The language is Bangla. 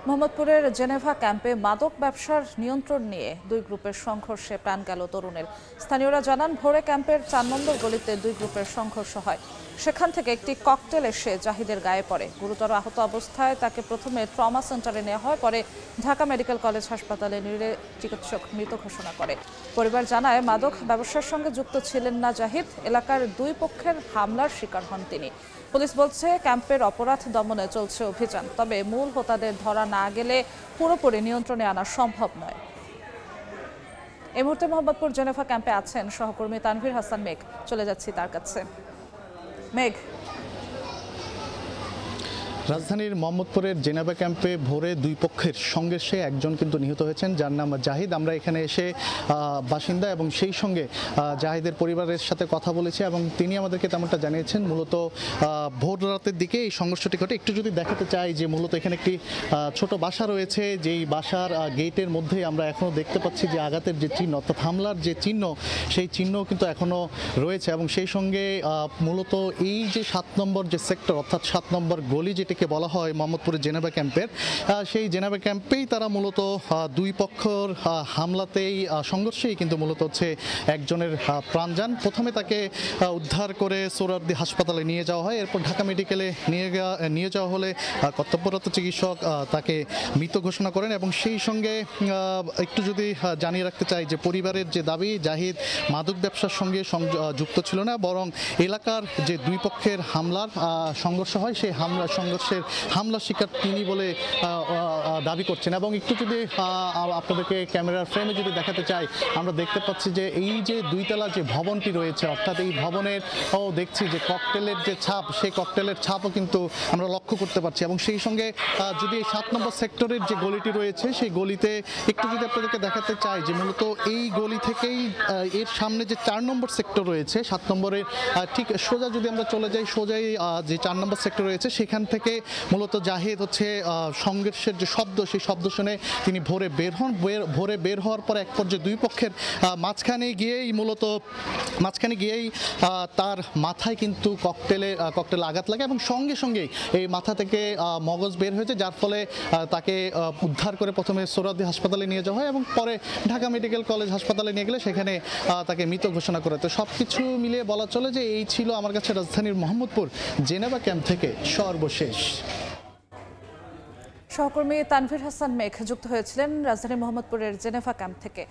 মোহাম্মদপুরের জেনেভা ক্যাম্পে মাদক ব্যবসার নিয়ন্ত্রণ নিয়ে দুই গ্রুপের সংঘর্ষে প্রাণ গেল তরুণের। স্থানীয়রা জানান, ভোরে ক্যাম্পের ৪ নম্বর গলিতে দুই গ্রুপের সংঘর্ষ হয়। সেখান থেকে একটি ককটেল এসে জাহিদের গায়ে পড়ে। গুরুতর আহত অবস্থায় তাকে প্রথমে ট্রমা সেন্টারে নেওয়া হয়, পরে ঢাকা মেডিকেল কলেজ হাসপাতালে নিলে চিকিৎসক মৃত ঘোষণা করে। পরিবার জানায়, মাদক ব্যবসার সঙ্গে যুক্ত ছিলেন না জাহিদ। এলাকার দুই পক্ষের হামলার শিকার হন তিনি। পুলিশ বলছে, ক্যাম্পের অপরাধ দমনে চলছে অভিযান, তবে মূল হোতাদের ধরা না গেলে পুরোপুরি নিয়ন্ত্রণে আনা সম্ভব নয়। এই মুহূর্তে মোহাম্মদপুর জেনেভা ক্যাম্পে আছেন সহকর্মী তানভীর হাসান মেঘ। চলে যাচ্ছি তার কাছে। মেঘ, রাজধানীর মোহাম্মদপুরের জেনেভা ক্যাম্পে ভোরে দুই পক্ষের সংঘর্ষে একজন কিন্তু নিহত হয়েছেন, যার নাম জাহিদ। আমরা এখানে এসে বাসিন্দা এবং সেই সঙ্গে জাহিদের পরিবারের সাথে কথা বলেছি এবং তিনি আমাদেরকে তেমনটা জানিয়েছেন। মূলত ভোর রাতের দিকে এই সংঘর্ষটি ঘটে। একটু যদি দেখাতে চাই যে মূলত এখানে একটি ছোট বাসা রয়েছে, যেই বাসার গেটের মধ্যে আমরা এখনও দেখতে পাচ্ছি যে আঘাতের যে চিহ্ন অর্থাৎ হামলার যে চিহ্ন, সেই চিহ্ন কিন্তু এখনও রয়েছে। এবং সেই সঙ্গে মূলত এই যে ৭ নম্বর যে সেক্টর অর্থাৎ ৭ নম্বর গলি যেটিকে বলা হয় মোহাম্মদপুরের জেনেভা ক্যাম্পের, সেই জেনেভা ক্যাম্পেই তারা মূলত দুই পক্ষর হামলাতেই সংঘর্ষেই কিন্তু মূলত হচ্ছে একজনের প্রাণ যান। প্রথমে তাকে উদ্ধার করে সোহরাওয়ার্দী হাসপাতালে নিয়ে যাওয়া হয়। এরপর ঢাকা মেডিকেলে নিয়ে যাওয়া হলে কর্তব্যরত চিকিৎসক তাকে মৃত ঘোষণা করেন। এবং সেই সঙ্গে একটু যদি জানিয়ে রাখতে চাই যে পরিবারের যে দাবি, জাহিদ মাদক ব্যবসার সঙ্গে যুক্ত ছিল না, বরং এলাকার যে দুই পক্ষের হামলার সংঘর্ষ হয়, সেই হামলার শিকার তিনি বলে দাবি করছেন। এবং একটু যদি আপনাদেরকে ক্যামেরার ফ্রেমে যদি দেখাতে চাই, আমরা দেখতে পাচ্ছি যে এই যে দুইতলা যে ভবনটি রয়েছে, অর্থাৎ এই ভবনের দেখছি যে ককটেলের যে ছাপ, সেই ককটেলের ছাপও কিন্তু আমরা লক্ষ্য করতে পারছি। এবং সেই সঙ্গে যদি এই ৭ নম্বর সেক্টরের যে গলিটি রয়েছে, সেই গলিতে একটু যদি আপনাদেরকে দেখাতে চাই যে মূলত এই গলি থেকেই এর সামনে যে ৪ নম্বর সেক্টর রয়েছে, ৭ নম্বরের ঠিক সোজা যদি আমরা চলে যাই, সোজাই যে ৪ নম্বর সেক্টর রয়েছে, সেখান থেকে মূলত জাহিদ হচ্ছে সংঘর্ষের যে শব্দ, সেই শব্দ শুনে তিনি ভোরে বের হন। ভোরে বের হওয়ার পর এক পর্যায়ে দুই পক্ষের মাঝখানে গিয়েই তার মাথায় কিন্তু ককটেল আঘাত লাগে এবং সঙ্গে সঙ্গেই এই মাথা থেকে মগজ বের হয়েছে, যার ফলে তাকে উদ্ধার করে প্রথমে সোহরাওয়ার্দী হাসপাতালে নিয়ে যাওয়া হয় এবং পরে ঢাকা মেডিকেল কলেজ হাসপাতালে নিয়ে গেলে সেখানে তাকে মৃত ঘোষণা করে। তো সবকিছু মিলিয়ে বলা চলে যে এই ছিল আমার কাছে রাজধানীর মোহাম্মদপুর জেনেভা ক্যাম্প থেকে সর্বশেষ। সহকর্মী তানভীর হাসান মেঘ যুক্ত হয়েছিলেন রাজধানী মোহাম্মদপুরের জেনেভা ক্যাম্প থেকে।